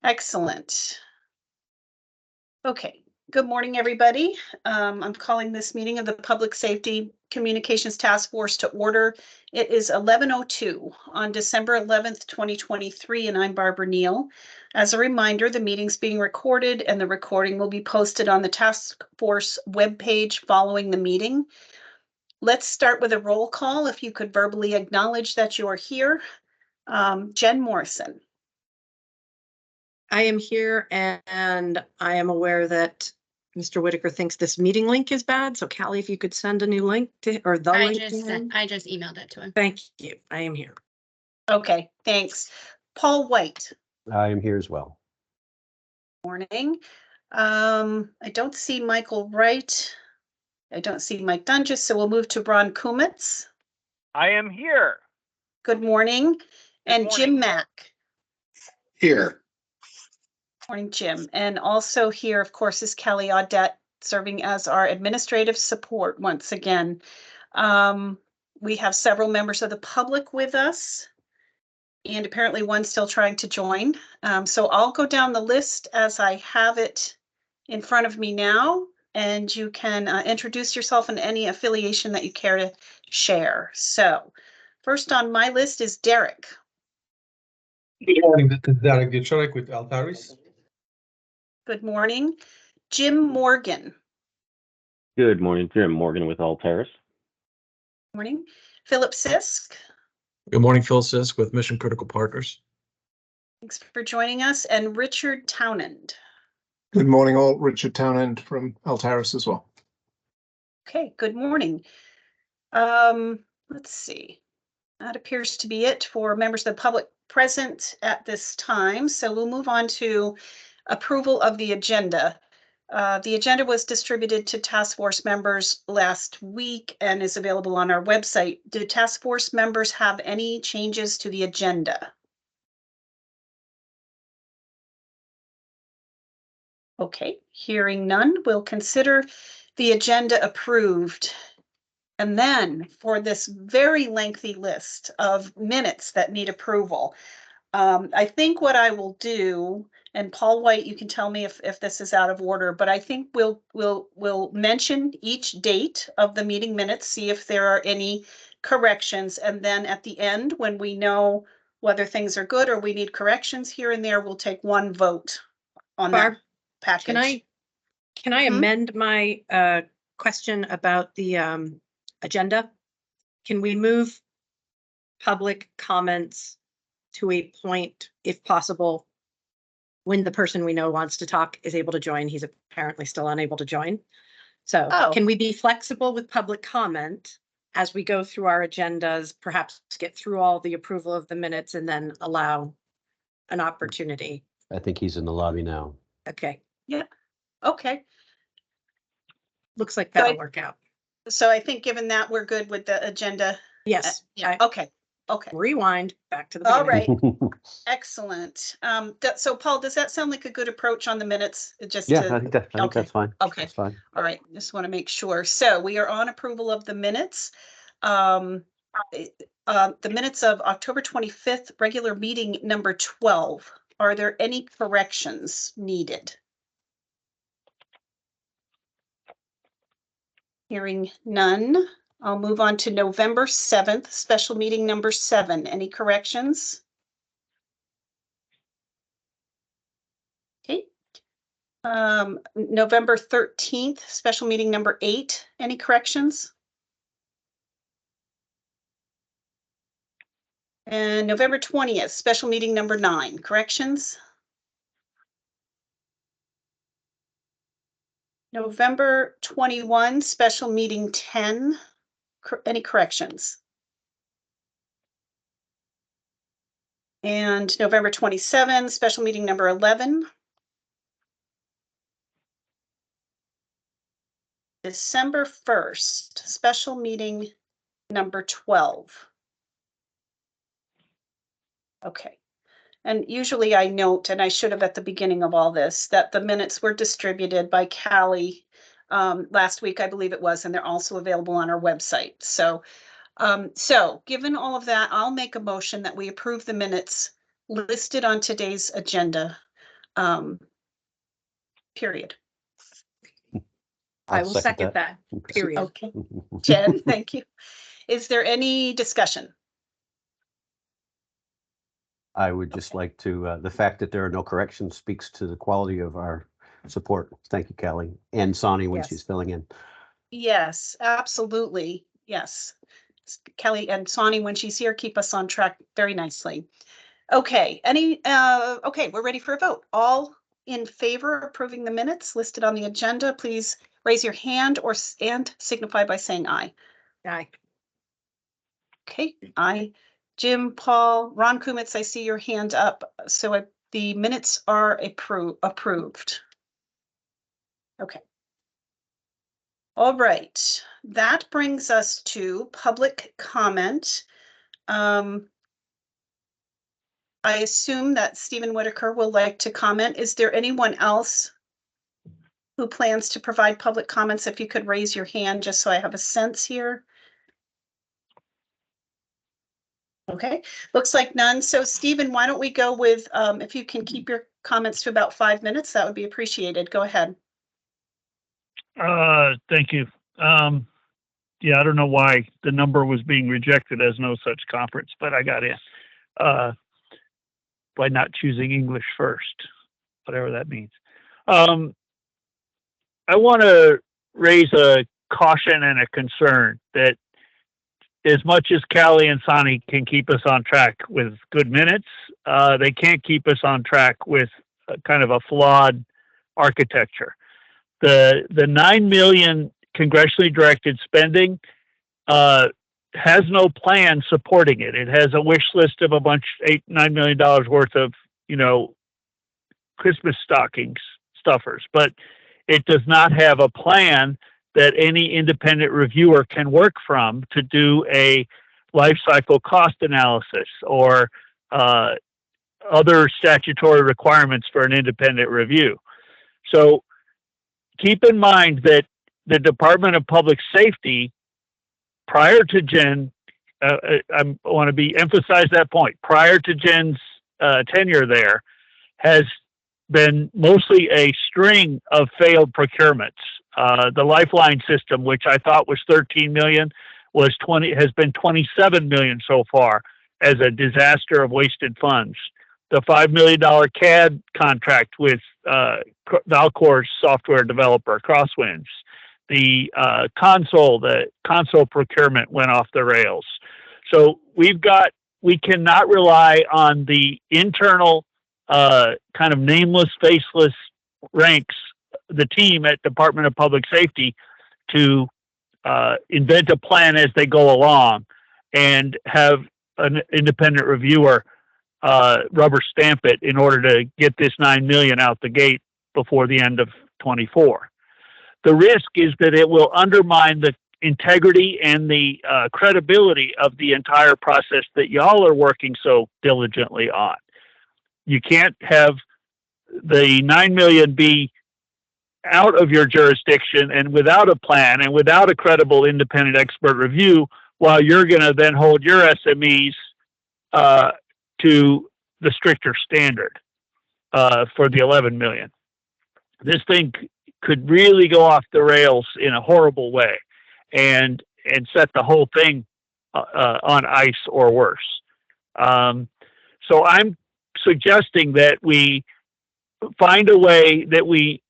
Excellent. Okay, good morning, everybody. I'm calling this meeting of the Public Safety Communications Task Force to order. It is 11:02 on December 11th, 2023, and I'm Barbara Neal. As a reminder, the meeting's being recorded and the recording will be posted on the task force webpage following the meeting. Let's start with a roll call. If you could verbally acknowledge that you are here. Jen Morrison. I am here and I am aware that Mr. Whitaker thinks this meeting link is bad. So Callie, if you could send a new link to, or the link to him. I just emailed it to him. Thank you. I am here. Okay, thanks. Paul White. I am here as well. Morning. I don't see Michael Wright. I don't see Mike Dunges, so we'll move to Ron Kumitz. I am here. Good morning. And morning. Jim Mack. Here. Morning, Jim. And also here, of course, is Kelly Audette, serving as our administrative support once again. We have several members of the public with us, and apparently one still trying to join. So I'll go down the list as I have it in front of me now, and you can introduce yourself and any affiliation that you care to share. So first on my list is Derek. Good morning, this is Derek Dicharek with Altaris. Good morning. Jim Morgan. Good morning, Jim Morgan with Altaris. Morning. Philip Sisk. Good morning, Phil Sisk with Mission Critical Partners. Thanks for joining us. And Richard Townend. Good morning, all. Richard Townend from Altaris as well. Okay, good morning. Let's see. That appears to be it for members of the public present at this time. So we'll move on to approval of the agenda. The agenda was distributed to task force members last week and is available on our website. Do task force members have any changes to the agenda? Okay, hearing none, we'll consider the agenda approved. And then for this very lengthy list of minutes that need approval, I think what I will do, and Paul White, you can tell me if this is out of order, but I think we'll mention each date of the meeting minutes, see if there are any corrections, and then at the end, when we know whether things are good or we need corrections here and there, we'll take one vote on Barb, that package. Can I Mhm. amend my question about the agenda? Can we move public comments to a point, if possible, when the person we know wants to talk is able to join? He's apparently still unable to join. So Can we be flexible with public comment as we go through our agendas, perhaps get through all the approval of the minutes and then allow an opportunity? I think he's in the lobby now. Okay, Okay, looks like So that'll work out. so I think given that we're good with the agenda. Yes, Yeah, I- okay, rewind back to the all beginning. right, excellent. So Paul, does that sound like a good approach on the minutes? Just Yeah, to, I think that's fine. Okay. That's fine. all right, just want to make sure. So we are on approval of the minutes. The minutes of October 25th, regular meeting number 12. Are there any corrections needed? Hearing none, I'll move on to November 7th, special meeting number 7. Any corrections? Okay. November 13th, special meeting number 8. Any corrections? And November 20th, special meeting number 9. Corrections? November 21, special meeting 10. Any corrections? And November 27, special meeting number 11. December 1st, special meeting number 12. Okay. And usually I note, and I should have at the beginning of all this, that the minutes were distributed by Callie last week, I believe it was, and they're also available on our website. So given all of that, I'll make a motion that we approve the minutes listed on today's agenda. Period. I I'll will second that, period. Okay, Jen, thank you. Is there any discussion? I would just like to, the fact that there are no corrections speaks to the quality of our support. Thank you, Kelly, and Sonny when Yes. she's filling in. Yes, absolutely. Yes. Kelly and Sonny, when she's here, keep us on track very nicely. Okay, okay, we're ready for a vote. All in favor of approving the minutes listed on the agenda, please raise your hand and signify by saying aye. Aye. Okay, aye. Jim, Paul, Ron Kumitz, I see your hand up. So the minutes are approved. Okay. All right, that brings us to public comment. I assume that Stephen Whitaker will like to comment. Is there anyone else who plans to provide public comments? If you could raise your hand, just so I have a sense here. Okay, looks like none. So Stephen, why don't we go with, if you can keep your comments to about 5 minutes, that would be appreciated. Go ahead. Thank you. Yeah, I don't know why the number was being rejected as no such conference, but I got in by not choosing English first, whatever that means. I want to raise a caution and a concern that as much as Callie and Sonny can keep us on track with good minutes, they can't keep us on track with kind of a flawed architecture. The $9 million congressionally directed spending has no plan supporting it. It has a wish list of a bunch, $9 million worth of, Christmas stockings stuffers, but it does not have a plan that any independent reviewer can work from to do a life cycle cost analysis or other statutory requirements for an independent review. So keep in mind that the Department of Public Safety, prior to Jen, I want to emphasize that point, prior to Jen's tenure there, has been mostly a string of failed procurements. The Lifeline system, which I thought was 13 million, has been 27 million so far as a disaster of wasted funds. The $5 million CAD contract with Valcor's software developer, Crosswinds. The console procurement went off the rails. So we cannot rely on the internal kind of nameless, faceless ranks, the team at Department of Public Safety, to invent a plan as they go along and have an independent reviewer rubber stamp it in order to get this 9 million out the gate before the end of 24. The risk is that it will undermine the integrity and the credibility of the entire process that y'all are working so diligently on. You can't have the 9 million be out of your jurisdiction and without a plan and without a credible independent expert review, while you're going to then hold your SMEs to the stricter standard for the 11 million. This thing could really go off the rails in a horrible way and set the whole thing on ice or worse. So I'm suggesting that we find a way that we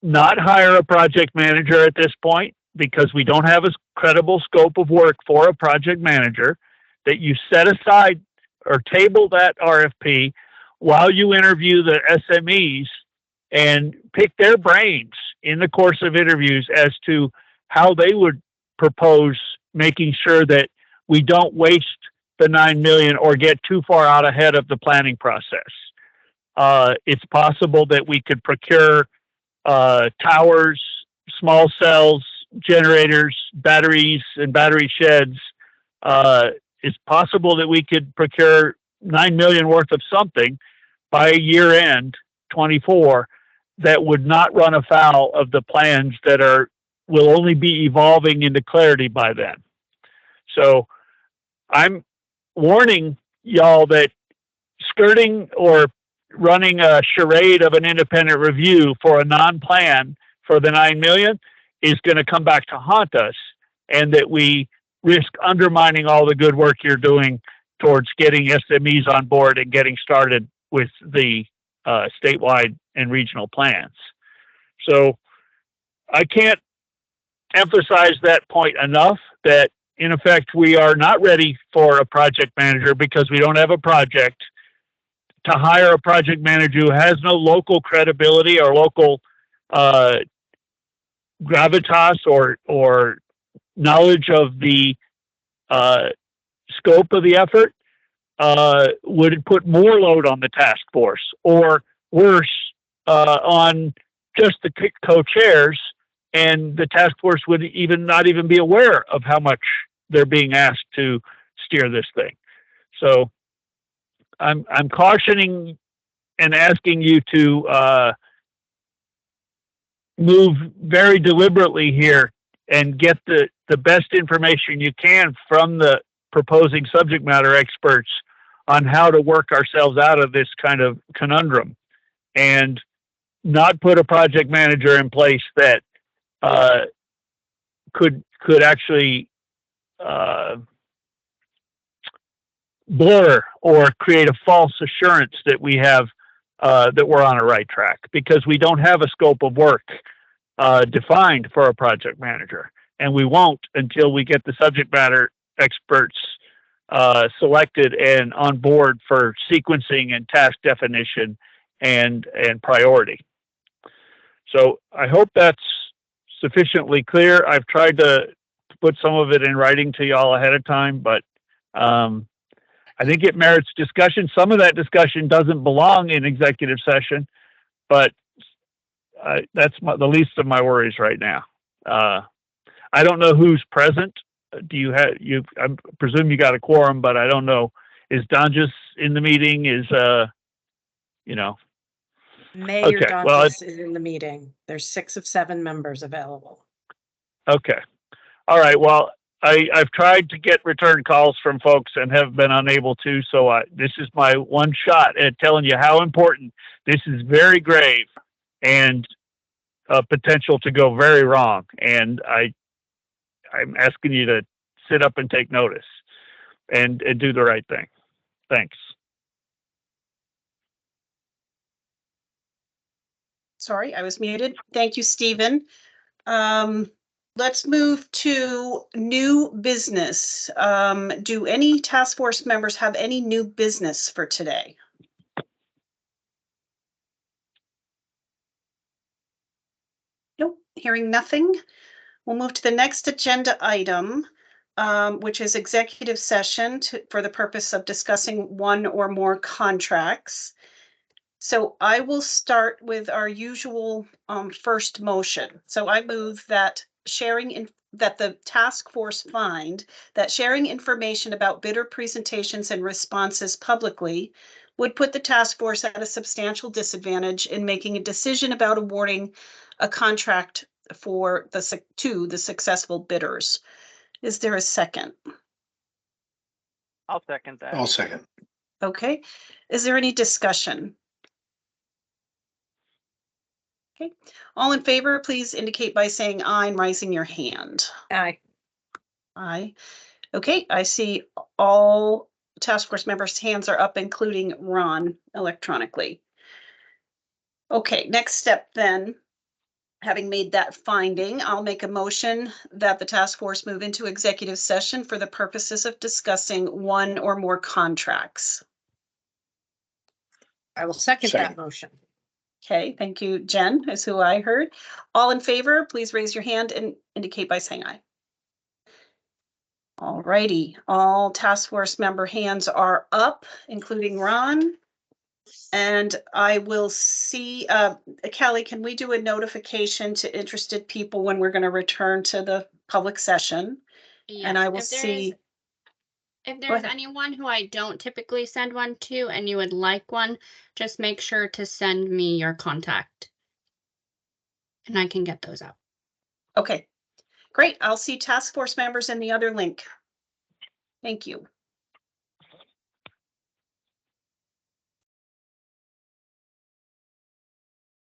not hire a project manager at this point, because we don't have a credible scope of work for a project manager, that you set aside or table that RFP while you interview the SMEs and pick their brains in the course of interviews as to how they would propose making sure that we don't waste the 9 million or get too far out ahead of the planning process. It's possible that we could procure towers, small cells, generators, batteries, and battery sheds. It's possible that we could procure 9 million worth of something by year end 24 that would not run afoul of the plans that will only be evolving into clarity by then. So I'm warning y'all that skirting or running a charade of an independent review for a non-plan for the 9 million is going to come back to haunt us, and that we risk undermining all the good work you're doing towards getting SMEs on board and getting started with the statewide and regional plans. So I can't emphasize that point enough, that in effect, we are not ready for a project manager because we don't have a project. To hire a project manager who has no local credibility or local gravitas or knowledge of the scope of the effort would put more load on the task force, or worse, on just the co-chairs, and the task force would not even be aware of how much they're being asked to steer this thing. So I'm cautioning and asking you to move very deliberately here and get the best information you can from the proposing subject matter experts on how to work ourselves out of this kind of conundrum, and not put a project manager in place that could actually blur or create a false assurance that we have that we're on a right track, because we don't have a scope of work defined for a project manager, and we won't until we get the subject matter experts selected and on board for sequencing and task definition and priority. So I hope that's sufficiently clear. I've tried to put some of it in writing to y'all ahead of time, but I think it merits discussion. Some of that discussion doesn't belong in executive session, but that's the least of my worries right now. I don't know who's present. Do you have, I presume you got a quorum, but I don't know. Is Donjus in the meeting? Is, Mayor Okay, well, Donjus is in the meeting. There's 6 of 7 members available. okay. All right. Well, I've tried to get return calls from folks and have been unable to. So this is my one shot at telling you how important this is. Very grave and potential to go very wrong. And I'm asking you to sit up and take notice and do the right thing. Thanks. Sorry, I was muted. Thank you, Stephen. Let's move to new business. Do any task force members have any new business for today? Nope, hearing nothing. We'll move to the next agenda item, which is executive session for the purpose of discussing one or more contracts. So I will start with our usual first motion. So I move that that the task force find that sharing information about bidder presentations and responses publicly would put the task force at a substantial disadvantage in making a decision about awarding a contract for the successful bidders. Is there a second? I'll second that. I'll second. Okay. Is there any discussion? Okay. All in favor, please indicate by saying aye and raising your hand. Aye. Aye. Okay, I see all task force members' hands are up, including Ron, electronically. Okay, next step then. Having made that finding, I'll make a motion that the task force move into executive session for the purposes of discussing one or more contracts. I will second that Second. motion. Okay, thank you, Jen, is who I heard. All in favor, please raise your hand and indicate by saying aye. All righty, all task force member hands are up, including Ron. And I will see, Kelly, can we do a notification to interested people when we're going to return to the public session? Yeah, And I will if there see. is- If Go there's ahead. anyone who I don't typically send one to and you would like one, just make sure to send me your contact. And I can get those out. Okay, great. I'll see task force members in the other link. Thank you.